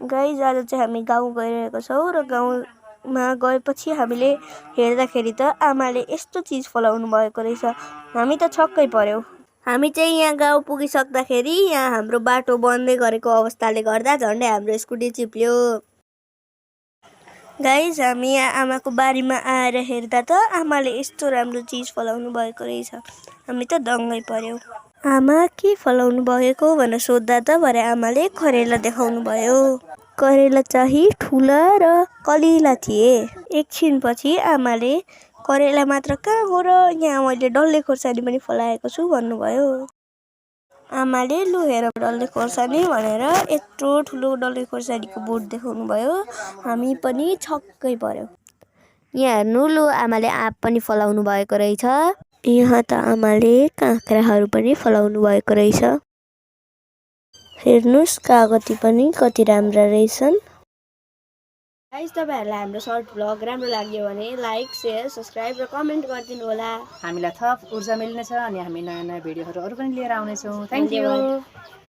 Guys आज चाहिँ हामी गाउँ गइरहेको छौँ र गाउँमा गएपछि हामीले हेर्दाखेरि त आमाले यस्तो चिज फलाउनु भएको रहेछ। हामी त छक्कै पर्यौँ। हामी चाहिँ यहाँ गाउँ पुगिसक्दाखेरि यहाँ हाम्रो बाटो बन्दै गरेको अवस्थाले गर्दा झन्डै हाम्रो स्कुटी चिप्ल्यो। गाइज हामी यहाँ आमाको बारीमा आएर हेर्दा त आमाले यस्तो राम्रो चिज फलाउनु भएको रहेछ। हामी त दङ्गै पर्यौँ। आमा के फलाउनु भएको भनेर सोद्धा त भरे आमाले करेला देखाउनु भयो। करेला चाहिँ ठुला र कलिला थिए। एकछिनपछि आमाले करेला मात्र कहाँ हो र यहाँ मैले डल्ले खोर्सानी पनि फलाएको छु भन्नुभयो। आमाले लु हेर डल्ले खोर्सानी भनेर यत्रो ठुलो डल्ले खोर्सानीको बोट देखाउनु भयो। हामी पनि छक्कै पर्यौँ। यहाँ हेर्नु लु आमाले आँप पनि फलाउनु भएको रहेछ। यहाँ त आमाले काँक्राहरू पनि फलाउनु भएको रहेछ। हेर्नुस् कागती पनि कति राम्रा रहेछन्। गाइस तपाईहरुलाई हाम्रो सर्ट भ्लग राम्रो लाग्यो भने लाइक, शेयर, सब्स्क्राइब र कमेन्ट गरिदिनु होला। हामीलाई थप ऊर्जा मिल्नेछ अनि हामी नयाँ नयाँ भिडियोहरू अरु पनि लिएर आउने छौं। Thank you.